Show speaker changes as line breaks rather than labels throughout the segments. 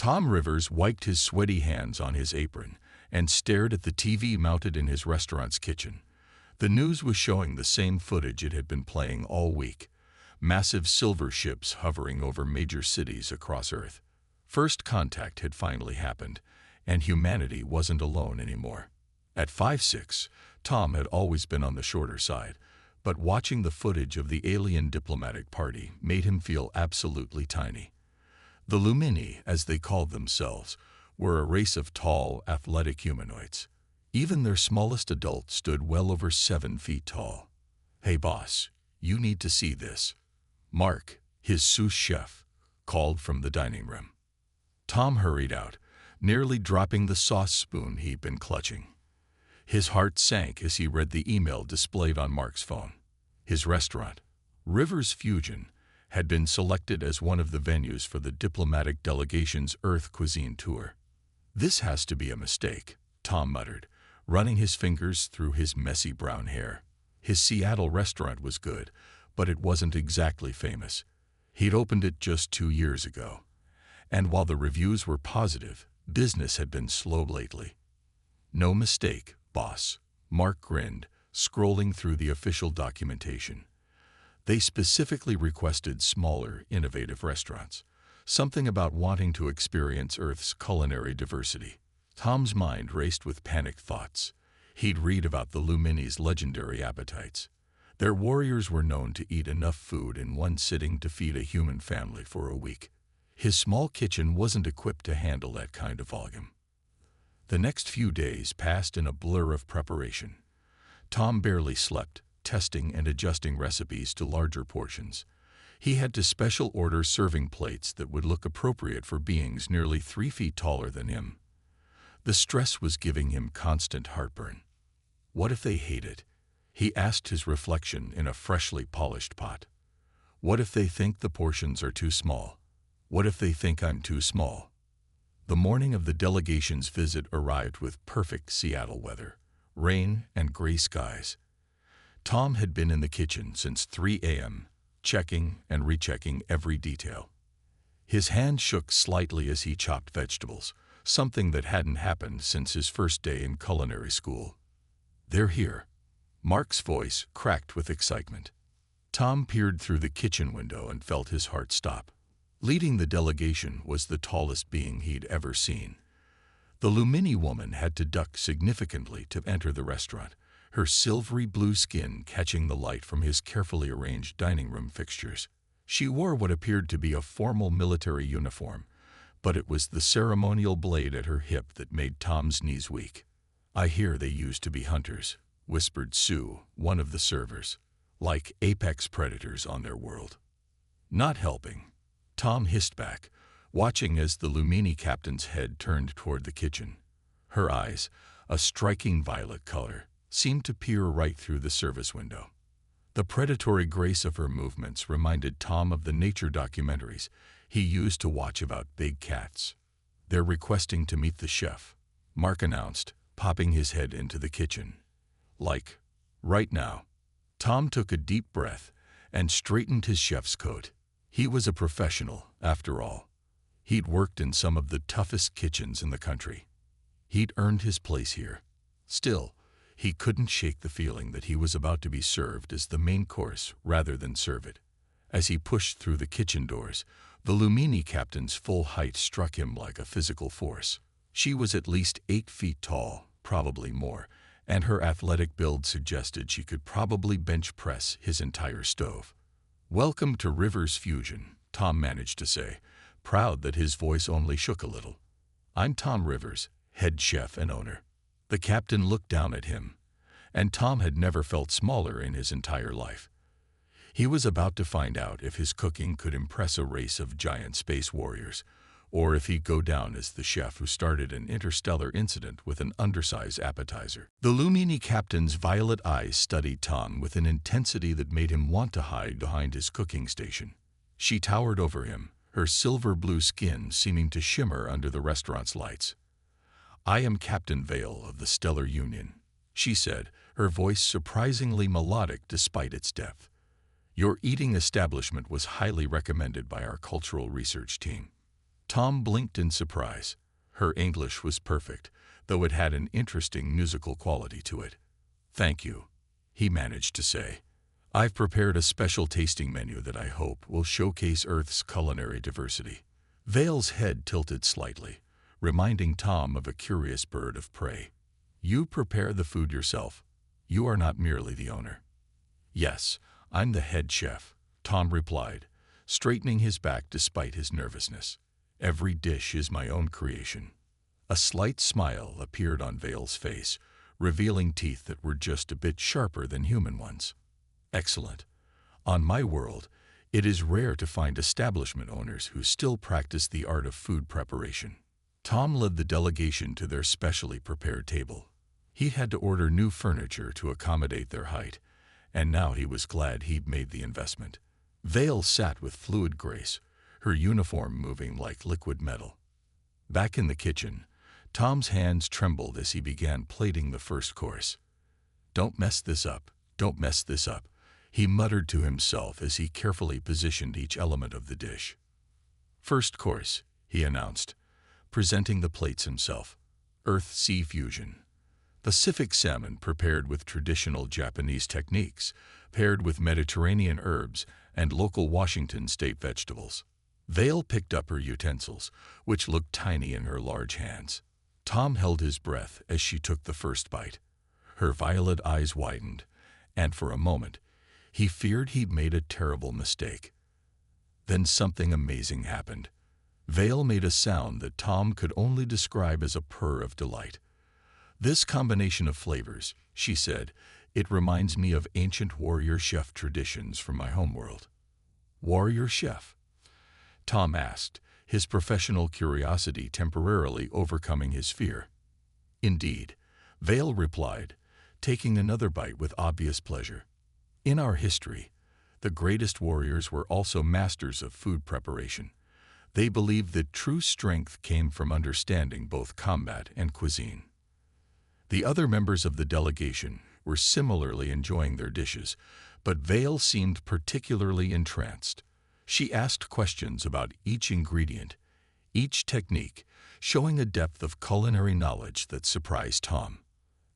Tom Rivers wiped his sweaty hands on his apron and stared at the TV mounted in his restaurant's kitchen. The news was showing the same footage it had been playing all week. Massive silver ships hovering over major cities across Earth. First contact had finally happened, and humanity wasn't alone anymore. At 5'6", Tom had always been on the shorter side, but watching the footage of the alien diplomatic party made him feel absolutely tiny. The Lumini, as they called themselves, were a race of tall, athletic humanoids. Even their smallest adult stood well over 7 feet tall. "Hey boss, you need to see this." Mark, his sous chef, called from the dining room. Tom hurried out, nearly dropping the sauce spoon he'd been clutching. His heart sank as he read the email displayed on Mark's phone. His restaurant, Rivers Fusion, had been selected as one of the venues for the diplomatic delegation's Earth cuisine tour. "This has to be a mistake," Tom muttered, running his fingers through his messy brown hair. His Seattle restaurant was good, but it wasn't exactly famous. He'd opened it just 2 years ago. And while the reviews were positive, business had been slow lately. "No mistake, boss," Mark grinned, scrolling through the official documentation. They specifically requested smaller, innovative restaurants. Something about wanting to experience Earth's culinary diversity. Tom's mind raced with panicked thoughts. He'd read about the Lumini's legendary appetites. Their warriors were known to eat enough food in one sitting to feed a human family for a week. His small kitchen wasn't equipped to handle that kind of volume. The next few days passed in a blur of preparation. Tom barely slept, testing and adjusting recipes to larger portions. He had to special order serving plates that would look appropriate for beings nearly 3 feet taller than him. The stress was giving him constant heartburn. What if they hate it? He asked his reflection in a freshly polished pot. What if they think the portions are too small? What if they think I'm too small? The morning of the delegation's visit arrived with perfect Seattle weather, rain and gray skies. Tom had been in the kitchen since 3 a.m., checking and rechecking every detail. His hand shook slightly as he chopped vegetables, something that hadn't happened since his first day in culinary school. "They're here." Mark's voice cracked with excitement. Tom peered through the kitchen window and felt his heart stop. Leading the delegation was the tallest being he'd ever seen. The Lumini woman had to duck significantly to enter the restaurant, her silvery blue skin catching the light from his carefully arranged dining room fixtures. She wore what appeared to be a formal military uniform, but it was the ceremonial blade at her hip that made Tom's knees weak. "I hear they used to be hunters," whispered Sue, one of the servers, "like apex predators on their world." Not helping, Tom hissed back, watching as the Lumini captain's head turned toward the kitchen. Her eyes, a striking violet color, seemed to peer right through the service window. The predatory grace of her movements reminded Tom of the nature documentaries he used to watch about big cats. "They're requesting to meet the chef," Mark announced, popping his head into the kitchen. "Like, right now." Tom took a deep breath and straightened his chef's coat. He was a professional, after all. He'd worked in some of the toughest kitchens in the country. He'd earned his place here. Still, he couldn't shake the feeling that he was about to be served as the main course rather than serve it. As he pushed through the kitchen doors, the Lumini captain's full height struck him like a physical force. She was at least 8 feet tall, probably more, and her athletic build suggested she could probably bench press his entire stove. "Welcome to Rivers Fusion," Tom managed to say, proud that his voice only shook a little. "I'm Tom Rivers, head chef and owner." The captain looked down at him, and Tom had never felt smaller in his entire life. He was about to find out if his cooking could impress a race of giant space warriors, or if he'd go down as the chef who started an interstellar incident with an undersized appetizer. The Lumini captain's violet eyes studied Tom with an intensity that made him want to hide behind his cooking station. She towered over him, her silver blue skin seeming to shimmer under the restaurant's lights. "I am Captain Vale of the Stellar Union," she said, her voice surprisingly melodic despite its depth. "Your eating establishment was highly recommended by our cultural research team." Tom blinked in surprise. Her English was perfect, though it had an interesting musical quality to it. "Thank you," he managed to say. "I've prepared a special tasting menu that I hope will showcase Earth's culinary diversity." Vale's head tilted slightly, reminding Tom of a curious bird of prey. "You prepare the food yourself. You are not merely the owner." "Yes, I'm the head chef," Tom replied, straightening his back despite his nervousness. "Every dish is my own creation." A slight smile appeared on Vale's face, revealing teeth that were just a bit sharper than human ones. "Excellent. On my world, it is rare to find establishment owners who still practice the art of food preparation." Tom led the delegation to their specially prepared table. He had to order new furniture to accommodate their height, and now he was glad he'd made the investment. Vale sat with fluid grace, her uniform moving like liquid metal. Back in the kitchen, Tom's hands trembled as he began plating the first course. "Don't mess this up, don't mess this up," he muttered to himself as he carefully positioned each element of the dish. "First course," he announced, presenting the plates himself. "Earth-sea fusion. Pacific salmon prepared with traditional Japanese techniques, paired with Mediterranean herbs and local Washington state vegetables." Vale picked up her utensils, which looked tiny in her large hands. Tom held his breath as she took the first bite. Her violet eyes widened, and for a moment, he feared he'd made a terrible mistake. Then something amazing happened. Vale made a sound that Tom could only describe as a purr of delight. "This combination of flavors," she said, "it reminds me of ancient warrior chef traditions from my homeworld." "Warrior chef?" Tom asked, his professional curiosity temporarily overcoming his fear. "Indeed," Vale replied, taking another bite with obvious pleasure. "In our history, the greatest warriors were also masters of food preparation. They believed that true strength came from understanding both combat and cuisine." The other members of the delegation were similarly enjoying their dishes, but Vale seemed particularly entranced. She asked questions about each ingredient, each technique, showing a depth of culinary knowledge that surprised Tom.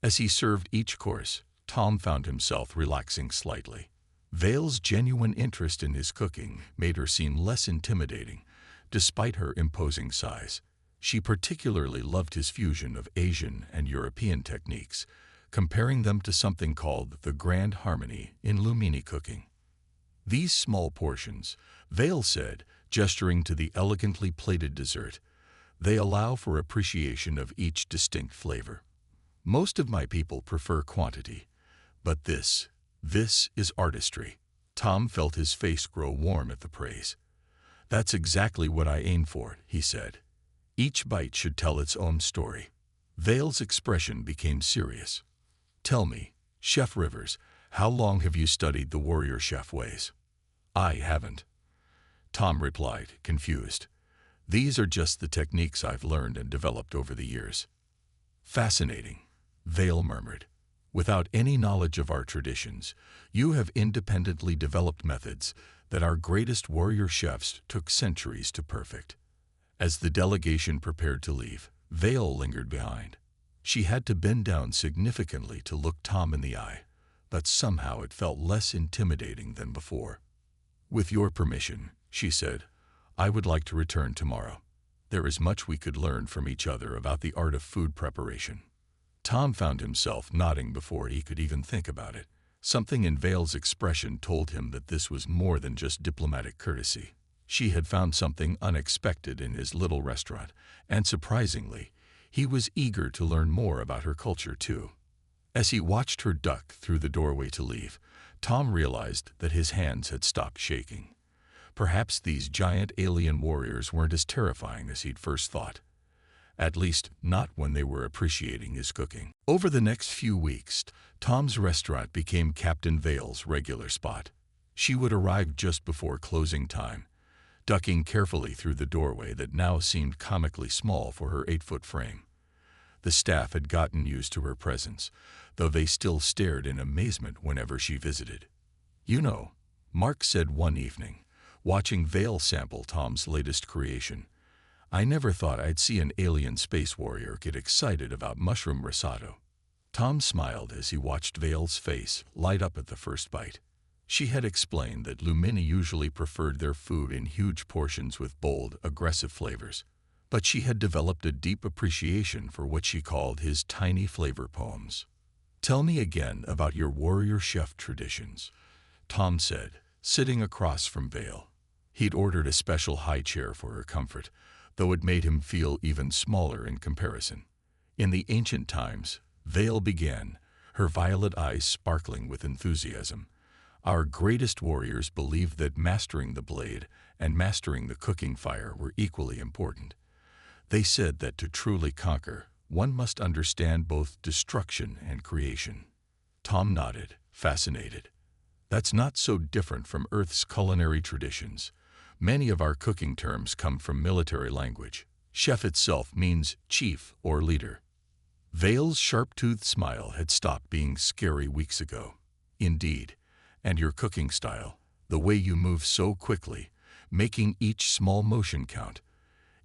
As he served each course, Tom found himself relaxing slightly. Vale's genuine interest in his cooking made her seem less intimidating, despite her imposing size. She particularly loved his fusion of Asian and European techniques, comparing them to something called the Grand Harmony in Lumini cooking. "These small portions," Vale said, gesturing to the elegantly plated dessert, "they allow for appreciation of each distinct flavor. Most of my people prefer quantity, but this is artistry." Tom felt his face grow warm at the praise. "That's exactly what I aim for," he said. "Each bite should tell its own story." Vale's expression became serious. "Tell me, Chef Rivers, how long have you studied the warrior chef ways?" "I haven't," Tom replied, confused. "These are just the techniques I've learned and developed over the years." "Fascinating," Vale murmured. "Without any knowledge of our traditions, you have independently developed methods that our greatest warrior chefs took centuries to perfect." As the delegation prepared to leave, Vale lingered behind. She had to bend down significantly to look Tom in the eye, but somehow it felt less intimidating than before. "With your permission," she said, "I would like to return tomorrow. There is much we could learn from each other about the art of food preparation." Tom found himself nodding before he could even think about it. Something in Vale's expression told him that this was more than just diplomatic courtesy. She had found something unexpected in his little restaurant, and surprisingly, he was eager to learn more about her culture too. As he watched her duck through the doorway to leave, Tom realized that his hands had stopped shaking. Perhaps these giant alien warriors weren't as terrifying as he'd first thought. At least, not when they were appreciating his cooking. Over the next few weeks, Tom's restaurant became Captain Vale's regular spot. She would arrive just before closing time, ducking carefully through the doorway that now seemed comically small for her 8-foot frame. The staff had gotten used to her presence, though they still stared in amazement whenever she visited. "You know," Mark said one evening, watching Vale sample Tom's latest creation, I never thought I'd see an alien space warrior get excited about mushroom risotto. Tom smiled as he watched Vale's face light up at the first bite. She had explained that Lumini usually preferred their food in huge portions with bold, aggressive flavors, but she had developed a deep appreciation for what she called his tiny flavor poems. "Tell me again about your warrior chef traditions," Tom said, sitting across from Vale. He'd ordered a special high chair for her comfort, though it made him feel even smaller in comparison. "In the ancient times," Vale began, her violet eyes sparkling with enthusiasm, "our greatest warriors believed that mastering the blade and mastering the cooking fire were equally important. They said that to truly conquer, one must understand both destruction and creation." Tom nodded, fascinated. "That's not so different from Earth's culinary traditions. Many of our cooking terms come from military language. Chef itself means chief or leader." Vale's sharp-toothed smile had stopped being scary weeks ago. "Indeed. And your cooking style, the way you move so quickly, making each small motion count.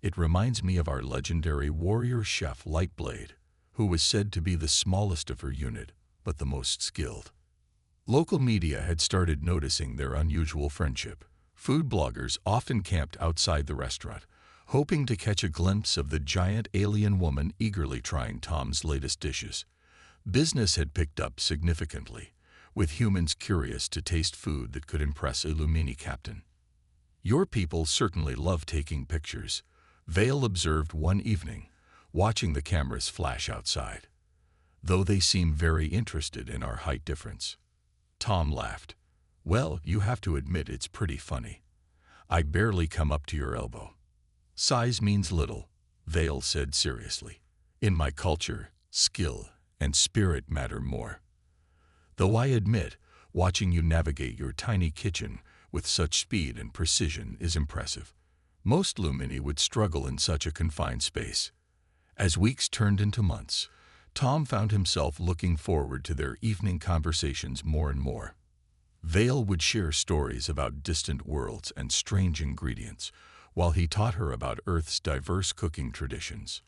It reminds me of our legendary warrior chef Lightblade, who was said to be the smallest of her unit, but the most skilled." Local media had started noticing their unusual friendship. Food bloggers often camped outside the restaurant, hoping to catch a glimpse of the giant alien woman eagerly trying Tom's latest dishes. Business had picked up significantly, with humans curious to taste food that could impress a Lumini captain. "Your people certainly love taking pictures," Vale observed one evening, watching the cameras flash outside. "Though they seem very interested in our height difference." Tom laughed. "Well, you have to admit it's pretty funny. I barely come up to your elbow." "Size means little," Vale said seriously. "In my culture, skill and spirit matter more. Though I admit, watching you navigate your tiny kitchen with such speed and precision is impressive. Most Lumini would struggle in such a confined space." As weeks turned into months, Tom found himself looking forward to their evening conversations more and more. Vale would share stories about distant worlds and strange ingredients, while he taught her about Earth's diverse cooking traditions.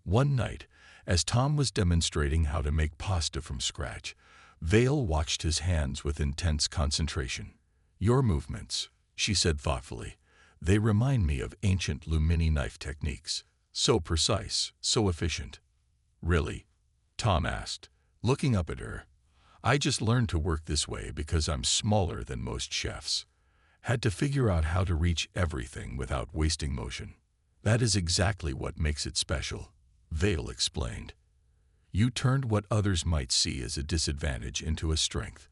One night, as Tom was demonstrating how to make pasta from scratch, Vale watched his hands with intense concentration. "Your movements," she said thoughtfully, "they remind me of ancient Lumini knife techniques. So precise, so efficient." "Really?" Tom asked, looking up at her. "I just learned to work this way because I'm smaller than most chefs. Had to figure out how to reach everything without wasting motion. That is exactly what makes it special," Vale explained. "You turned what others might see as a disadvantage into a strength.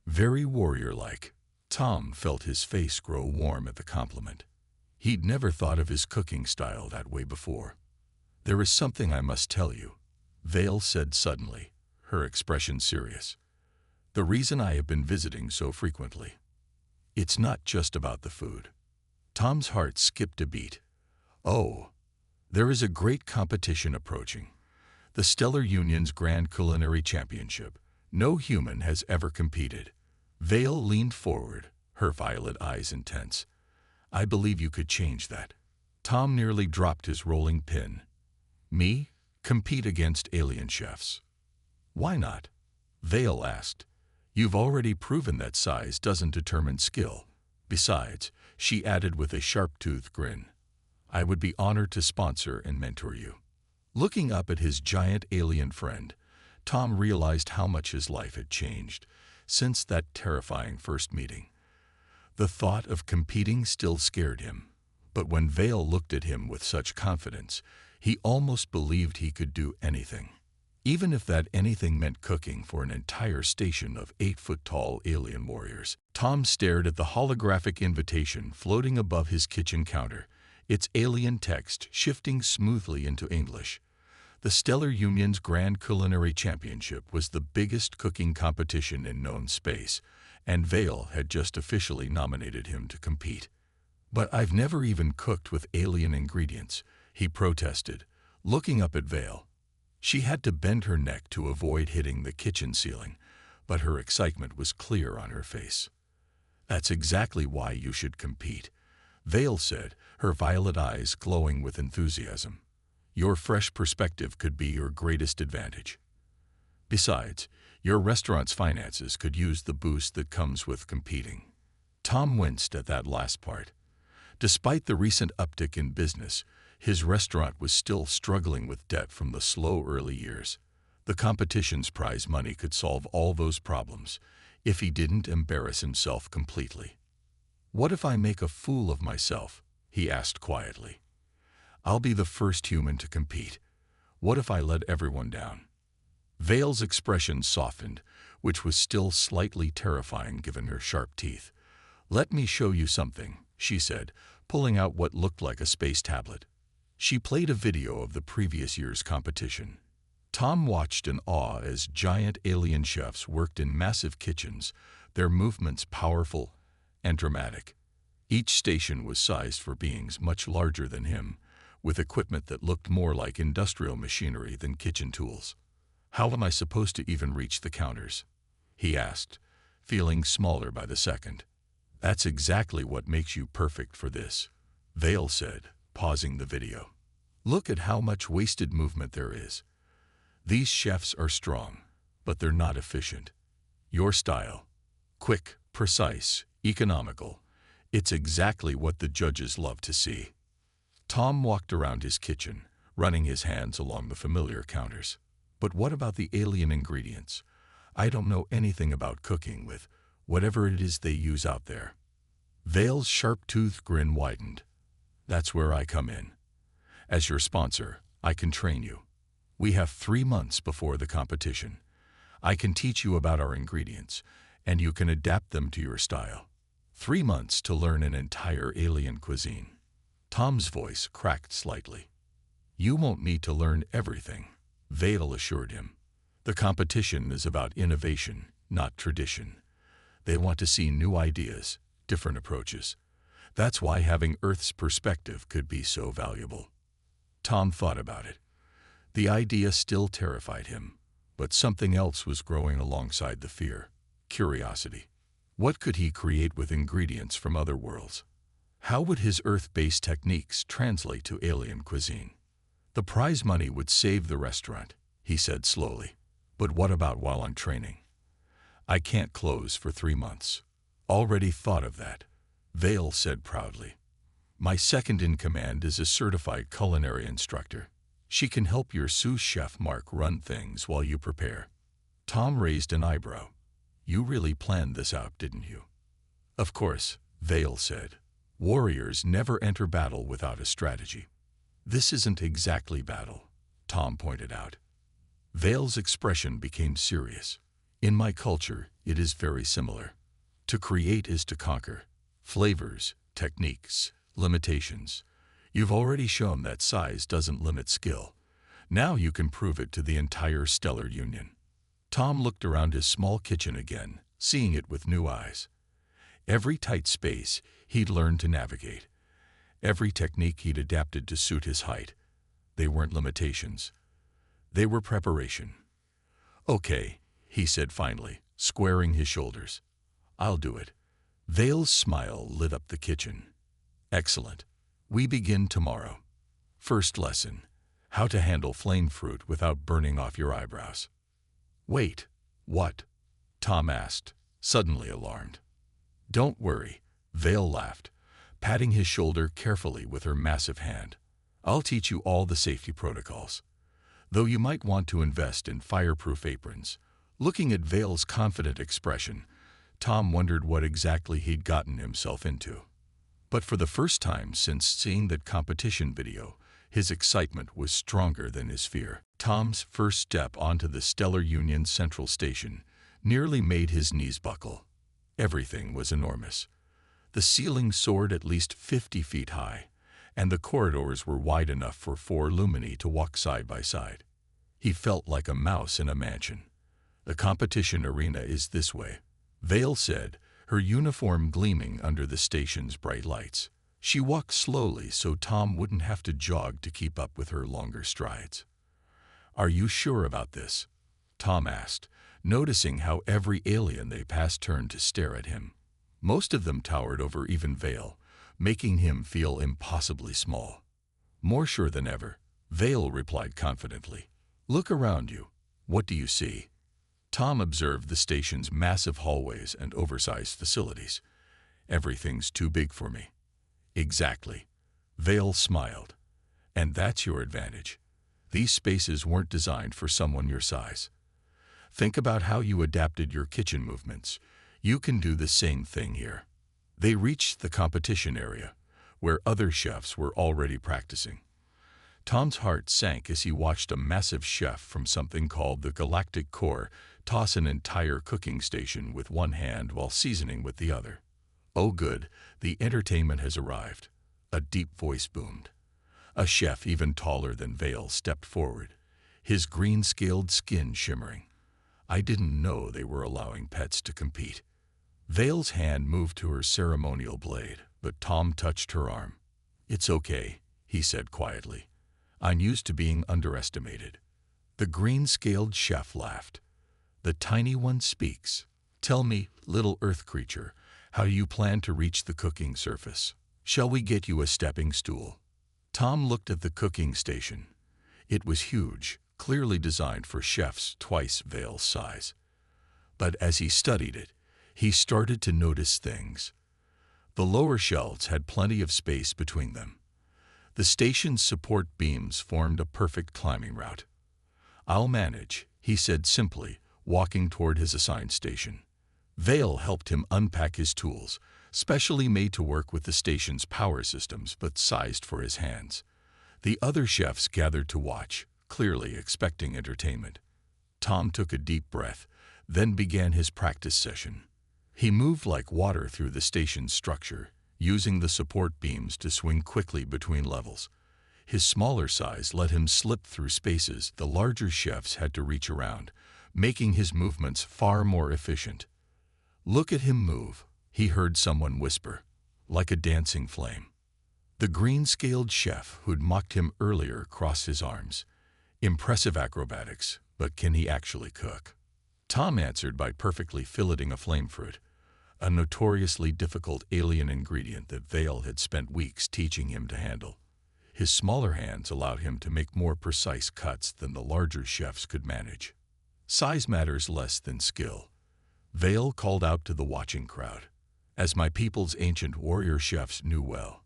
Very warrior-like." Tom felt his face grow warm at the compliment. He'd never thought of his cooking style that way before. "There is something I must tell you," Vale said suddenly, her expression serious. "The reason I have been visiting so frequently. It's not just about the food." Tom's heart skipped a beat. "Oh, there is a great competition approaching. The Stellar Union's Grand Culinary Championship. No human has ever competed." Vale leaned forward, her violet eyes intense. "I believe you could change that." Tom nearly dropped his rolling pin. "Me? Compete against alien chefs?" "Why not?" Vale asked. "You've already proven that size doesn't determine skill. Besides," she added with a sharp-toothed grin, "I would be honored to sponsor and mentor you." Looking up at his giant alien friend, Tom realized how much his life had changed since that terrifying first meeting. The thought of competing still scared him, but when Vale looked at him with such confidence, he almost believed he could do anything. Even if that anything meant cooking for an entire station of 8-foot-tall alien warriors. Tom stared at the holographic invitation floating above his kitchen counter, its alien text shifting smoothly into English. The Stellar Union's Grand Culinary Championship was the biggest cooking competition in known space, and Vale had just officially nominated him to compete. "But I've never even cooked with alien ingredients," he protested, looking up at Vale. She had to bend her neck to avoid hitting the kitchen ceiling, but her excitement was clear on her face. "That's exactly why you should compete," Vale said, her violet eyes glowing with enthusiasm. Your fresh perspective could be your greatest advantage. Besides, your restaurant's finances could use the boost that comes with competing. Tom winced at that last part. Despite the recent uptick in business, his restaurant was still struggling with debt from the slow early years. The competition's prize money could solve all those problems if he didn't embarrass himself completely. What if I make a fool of myself? He asked quietly. I'll be the first human to compete. What if I let everyone down? Vale's expression softened, which was still slightly terrifying given her sharp teeth. Let me show you something, she said, pulling out what looked like a space tablet. She played a video of the previous year's competition. Tom watched in awe as giant alien chefs worked in massive kitchens, their movements powerful and dramatic. Each station was sized for beings much larger than him, with equipment that looked more like industrial machinery than kitchen tools. How am I supposed to even reach the counters? He asked, feeling smaller by the second. That's exactly what makes you perfect for this, Vale said, pausing the video. Look at how much wasted movement there is. These chefs are strong, but they're not efficient. Your style, quick, precise, economical, it's exactly what the judges love to see. Tom walked around his kitchen, running his hands along the familiar counters. But what about the alien ingredients? I don't know anything about cooking with whatever it is they use out there. Vale's sharp-toothed grin widened. That's where I come in. As your sponsor, I can train you. We have 3 months before the competition. I can teach you about our ingredients, and you can adapt them to your style. 3 months to learn an entire alien cuisine. Tom's voice cracked slightly. You won't need to learn everything, Vale assured him. The competition is about innovation, not tradition. They want to see new ideas, different approaches. That's why having Earth's perspective could be so valuable. Tom thought about it. The idea still terrified him, but something else was growing alongside the fear: curiosity. What could he create with ingredients from other worlds? How would his Earth-based techniques translate to alien cuisine? The prize money would save the restaurant, he said slowly. But what about while I'm training? I can't close for 3 months. Already thought of that, Vale said proudly. My second-in-command is a certified culinary instructor. She can help your sous chef Mark run things while you prepare. Tom raised an eyebrow. You really planned this out, didn't you? Of course, Vale said. Warriors never enter battle without a strategy. This isn't exactly battle, Tom pointed out. Vale's expression became serious. In my culture, it is very similar. To create is to conquer. Flavors, techniques, limitations. You've already shown that size doesn't limit skill. Now you can prove it to the entire Stellar Union. Tom looked around his small kitchen again, seeing it with new eyes. Every tight space he'd learned to navigate. Every technique he'd adapted to suit his height. They weren't limitations. They were preparation. Okay, he said finally, squaring his shoulders. I'll do it. Vale's smile lit up the kitchen. Excellent. We begin tomorrow. First lesson: how to handle flame fruit without burning off your eyebrows. Wait, what? Tom asked, suddenly alarmed. Don't worry, Vale laughed, patting his shoulder carefully with her massive hand. I'll teach you all the safety protocols. Though you might want to invest in fireproof aprons. Looking at Vale's confident expression, Tom wondered what exactly he'd gotten himself into. But for the first time since seeing that competition video, his excitement was stronger than his fear. Tom's first step onto the Stellar Union Central Station nearly made his knees buckle. Everything was enormous. The ceiling soared at least 50 feet high, and the corridors were wide enough for 4 lumini to walk side by side. He felt like a mouse in a mansion. The competition arena is this way, Vale said, her uniform gleaming under the station's bright lights. She walked slowly so Tom wouldn't have to jog to keep up with her longer strides. Are you sure about this? Tom asked, noticing how every alien they passed turned to stare at him. Most of them towered over even Vale, making him feel impossibly small. More sure than ever, Vale replied confidently. Look around you. What do you see? Tom observed the station's massive hallways and oversized facilities. Everything's too big for me. Exactly. Vale smiled. And that's your advantage. These spaces weren't designed for someone your size. Think about how you adapted your kitchen movements. You can do the same thing here. They reached the competition area, where other chefs were already practicing. Tom's heart sank as he watched a massive chef from something called the Galactic Core toss an entire cooking station with one hand while seasoning with the other. Oh good, the entertainment has arrived. A deep voice boomed. A chef even taller than Vale stepped forward, his green-scaled skin shimmering. I didn't know they were allowing pets to compete. Vale's hand moved to her ceremonial blade, but Tom touched her arm. It's okay, he said quietly. I'm used to being underestimated. The green-scaled chef laughed. The tiny one speaks. Tell me, little earth creature, how you plan to reach the cooking surface. Shall we get you a stepping stool? Tom looked at the cooking station. It was huge, clearly designed for chefs twice Vale's size. But as he studied it, he started to notice things. The lower shelves had plenty of space between them. The station's support beams formed a perfect climbing route. I'll manage, he said simply, walking toward his assigned station. Vale helped him unpack his tools, specially made to work with the station's power systems but sized for his hands. The other chefs gathered to watch, clearly expecting entertainment. Tom took a deep breath, then began his practice session. He moved like water through the station's structure, using the support beams to swing quickly between levels. His smaller size let him slip through spaces the larger chefs had to reach around, making his movements far more efficient. Look at him move, he heard someone whisper, like a dancing flame. The green-scaled chef who'd mocked him earlier crossed his arms. Impressive acrobatics, but can he actually cook? Tom answered by perfectly filleting a flame fruit, a notoriously difficult alien ingredient that Vale had spent weeks teaching him to handle. His smaller hands allowed him to make more precise cuts than the larger chefs could manage. Size matters less than skill. Vale called out to the watching crowd, as my people's ancient warrior chefs knew well.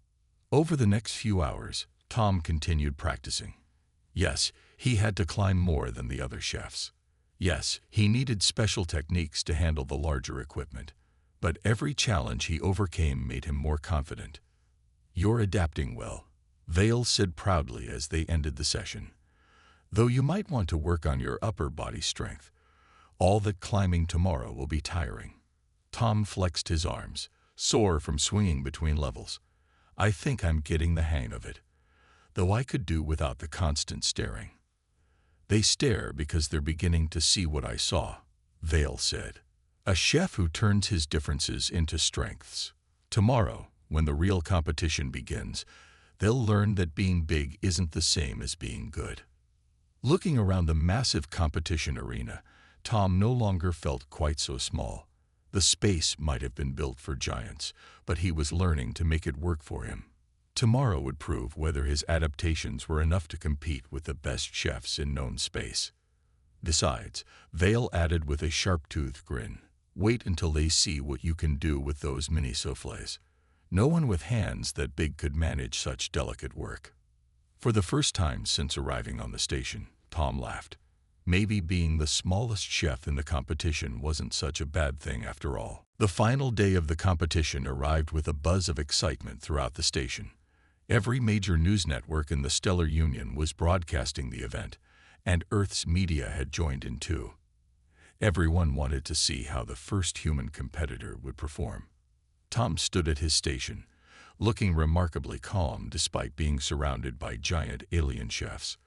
Over the next few hours, Tom continued practicing. Yes, he had to climb more than the other chefs. Yes, he needed special techniques to handle the larger equipment. But every challenge he overcame made him more confident. You're adapting well, Vale said proudly as they ended the session. Though you might want to work on your upper body strength. All that climbing tomorrow will be tiring. Tom flexed his arms, sore from swinging between levels. I think I'm getting the hang of it, though I could do without the constant staring. They stare because they're beginning to see what I saw, Vale said. A chef who turns his differences into strengths. Tomorrow, when the real competition begins, they'll learn that being big isn't the same as being good. Looking around the massive competition arena, Tom no longer felt quite so small. The space might have been built for giants, but he was learning to make it work for him. Tomorrow would prove whether his adaptations were enough to compete with the best chefs in known space. Besides, Vale added with a sharp-toothed grin, wait until they see what you can do with those mini soufflés. No one with hands that big could manage such delicate work. For the first time since arriving on the station, Tom laughed. Maybe being the smallest chef in the competition wasn't such a bad thing after all. The final day of the competition arrived with a buzz of excitement throughout the station. Every major news network in the Stellar Union was broadcasting the event, and Earth's media had joined in too. Everyone wanted to see how the first human competitor would perform. Tom stood at his station, looking remarkably calm despite being surrounded by giant alien chefs.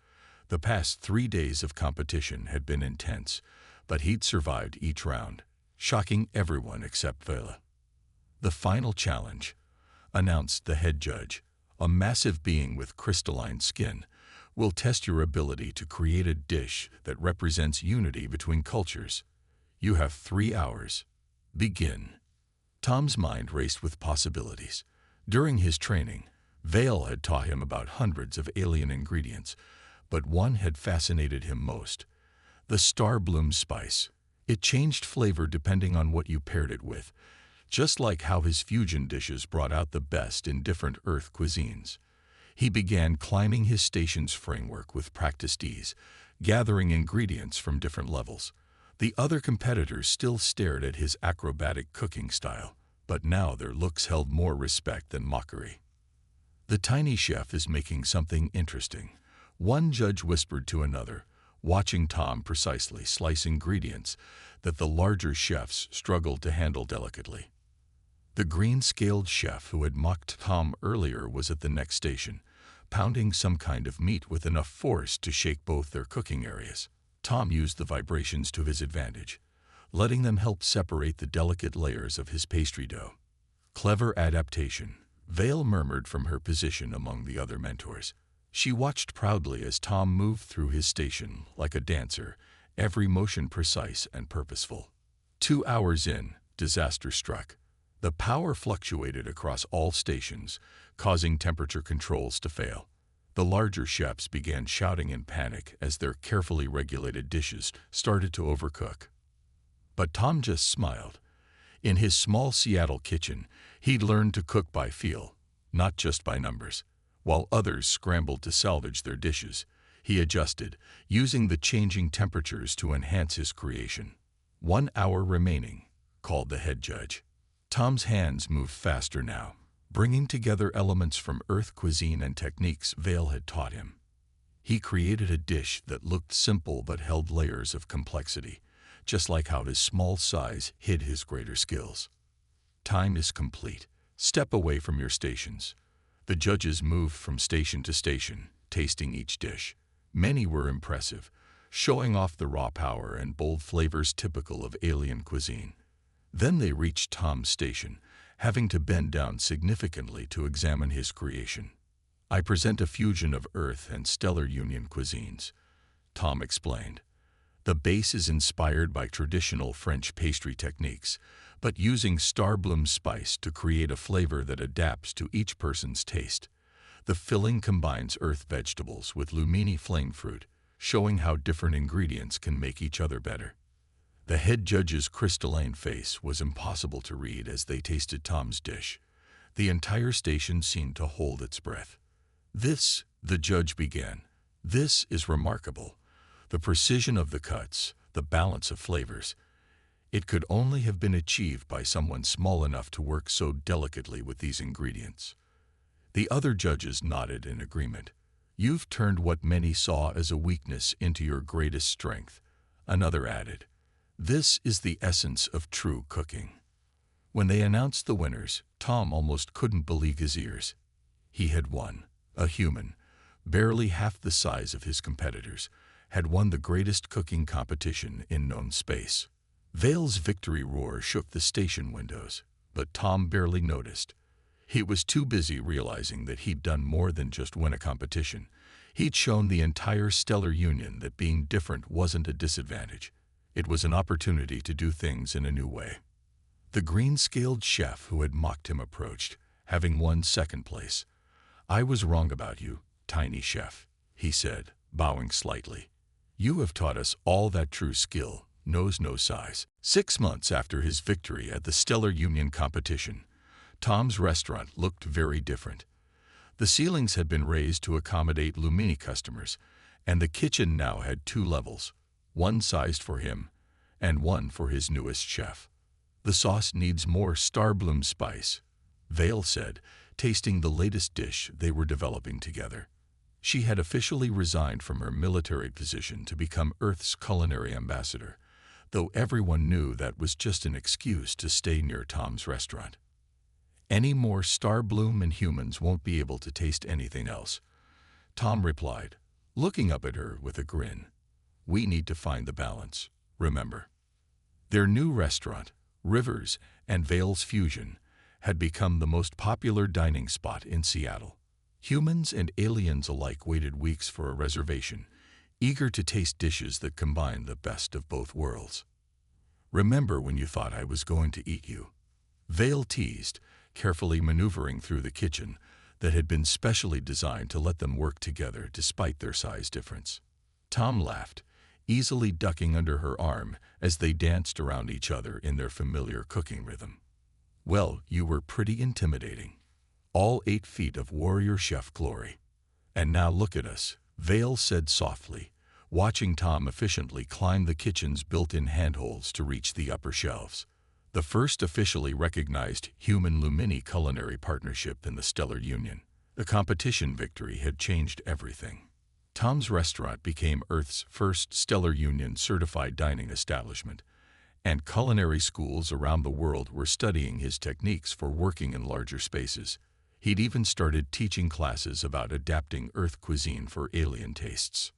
The past 3 days of competition had been intense, but he'd survived each round, shocking everyone except Vale. The final challenge, announced the head judge, a massive being with crystalline skin, will test your ability to create a dish that represents unity between cultures. You have 3 hours. Begin. Tom's mind raced with possibilities. During his training, Vale had taught him about hundreds of alien ingredients, but one had fascinated him most: the star bloom spice. It changed flavor depending on what you paired it with, just like how his fusion dishes brought out the best in different Earth cuisines. He began climbing his station's framework with practiced ease, gathering ingredients from different levels. The other competitors still stared at his acrobatic cooking style, but now their looks held more respect than mockery. "The tiny chef is making something interesting," one judge whispered to another, watching Tom precisely slice ingredients that the larger chefs struggled to handle delicately. The green-scaled chef who had mocked Tom earlier was at the next station, pounding some kind of meat with enough force to shake both their cooking areas. Tom used the vibrations to his advantage, letting them help separate the delicate layers of his pastry dough. "Clever adaptation," Vale murmured from her position among the other mentors. She watched proudly as Tom moved through his station like a dancer, every motion precise and purposeful. 2 hours in, disaster struck. The power fluctuated across all stations, causing temperature controls to fail. The larger chefs began shouting in panic as their carefully regulated dishes started to overcook. But Tom just smiled. In his small Seattle kitchen, he'd learned to cook by feel, not just by numbers. While others scrambled to salvage their dishes, he adjusted, using the changing temperatures to enhance his creation. 1 hour remaining, called the head judge. Tom's hands moved faster now, bringing together elements from Earth cuisine and techniques Vale had taught him. He created a dish that looked simple but held layers of complexity, just like how his small size hid his greater skills. "Time is complete. Step away from your stations." The judges moved from station to station, tasting each dish. Many were impressive, showing off the raw power and bold flavors typical of alien cuisine. Then they reached Tom's station, having to bend down significantly to examine his creation. "I present a fusion of Earth and Stellar Union cuisines," Tom explained. "The base is inspired by traditional French pastry techniques, but using star bloom spice to create a flavor that adapts to each person's taste. The filling combines Earth vegetables with Lumini flame fruit, showing how different ingredients can make each other better." The head judge's crystalline face was impossible to read as they tasted Tom's dish. The entire station seemed to hold its breath. "This," the judge began, "this is remarkable. The precision of the cuts, the balance of flavors. It could only have been achieved by someone small enough to work so delicately with these ingredients." The other judges nodded in agreement. "You've turned what many saw as a weakness into your greatest strength," another added. "This is the essence of true cooking." When they announced the winners, Tom almost couldn't believe his ears. He had won. A human, barely half the size of his competitors, had won the greatest cooking competition in known space. Vale's victory roar shook the station windows, but Tom barely noticed. He was too busy realizing that he'd done more than just win a competition. He'd shown the entire Stellar Union that being different wasn't a disadvantage. It was an opportunity to do things in a new way. The green-scaled chef who had mocked him approached, having won second place. "I was wrong about you, tiny chef," he said, bowing slightly. "You have taught us all that true skill knows no size." 6 months after his victory at the Stellar Union competition, Tom's restaurant looked very different. The ceilings had been raised to accommodate Lumini customers, and the kitchen now had 2 levels, one sized for him and one for his newest chef. "The sauce needs more star bloom spice," Vale said, tasting the latest dish they were developing together. She had officially resigned from her military position to become Earth's culinary ambassador, though everyone knew that was just an excuse to stay near Tom's restaurant. "Any more star bloom and humans won't be able to taste anything else," Tom replied, looking up at her with a grin. "We need to find the balance, remember." Their new restaurant, Rivers and Vale's Fusion, had become the most popular dining spot in Seattle. Humans and aliens alike waited weeks for a reservation, eager to taste dishes that combined the best of both worlds. "Remember when you thought I was going to eat you?" Vale teased, carefully maneuvering through the kitchen that had been specially designed to let them work together despite their size difference. Tom laughed, easily ducking under her arm as they danced around each other in their familiar cooking rhythm. "Well, you were pretty intimidating. All 8 feet of warrior chef glory. And now look at us," Vale said softly, watching Tom efficiently climb the kitchen's built-in handholds to reach the upper shelves. The first officially recognized human-Lumini culinary partnership in the Stellar Union. The competition victory had changed everything. Tom's restaurant became Earth's first Stellar Union certified dining establishment, and culinary schools around the world were studying his techniques for working in larger spaces. He'd even started teaching classes about adapting Earth cuisine for alien tastes.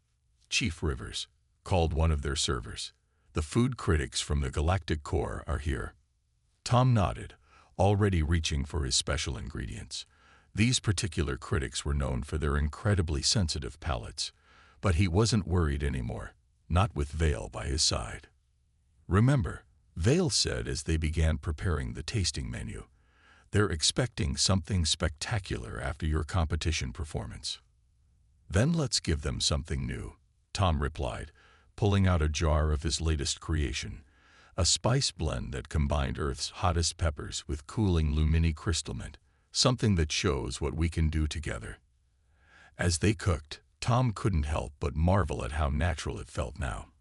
"Chief Rivers," called one of their servers, "the food critics from the Galactic Core are here." Tom nodded, already reaching for his special ingredients. These particular critics were known for their incredibly sensitive palates, but he wasn't worried anymore, not with Vale by his side. "Remember," Vale said as they began preparing the tasting menu, "they're expecting something spectacular after your competition performance." "Then let's give them something new," Tom replied, pulling out a jar of his latest creation, a spice blend that combined Earth's hottest peppers with cooling Lumini crystal mint, something that shows what we can do together. As they cooked, Tom couldn't help but marvel at how natural it felt now.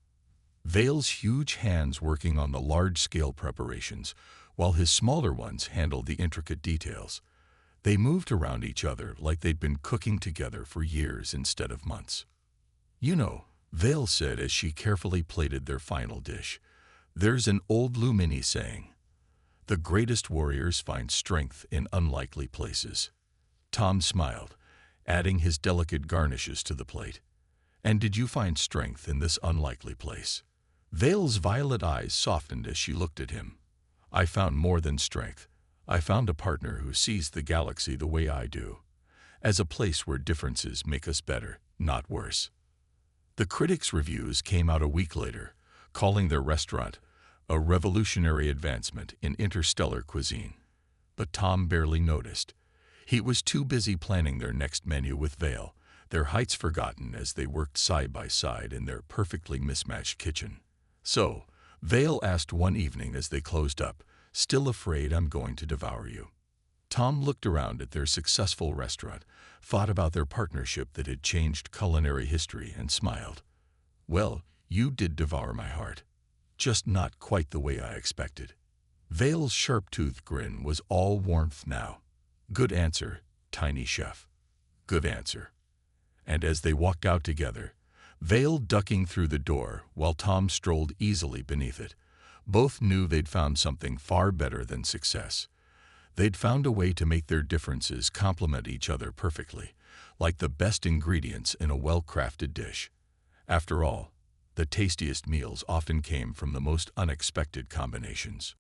Vale's huge hands working on the large-scale preparations, while his smaller ones handled the intricate details. They moved around each other like they'd been cooking together for years instead of months. "You know," Vale said as she carefully plated their final dish, "there's an old Lumini saying, 'The greatest warriors find strength in unlikely places.'" Tom smiled, adding his delicate garnishes to the plate. "And did you find strength in this unlikely place?" Vale's violet eyes softened as she looked at him. "I found more than strength. I found a partner who sees the galaxy the way I do, as a place where differences make us better, not worse." The critics' reviews came out a week later, calling their restaurant a revolutionary advancement in interstellar cuisine. But Tom barely noticed. He was too busy planning their next menu with Vale, their heights forgotten as they worked side by side in their perfectly mismatched kitchen. "So," Vale asked one evening as they closed up, "still afraid I'm going to devour you?" Tom looked around at their successful restaurant, thought about their partnership that had changed culinary history, and smiled. "Well, you did devour my heart. Just not quite the way I expected." Vale's sharp-toothed grin was all warmth now. "Good answer, tiny chef. Good answer." And as they walked out together, Vale ducking through the door while Tom strolled easily beneath it, both knew they'd found something far better than success. They'd found a way to make their differences complement each other perfectly, like the best ingredients in a well-crafted dish. After all, the tastiest meals often came from the most unexpected combinations.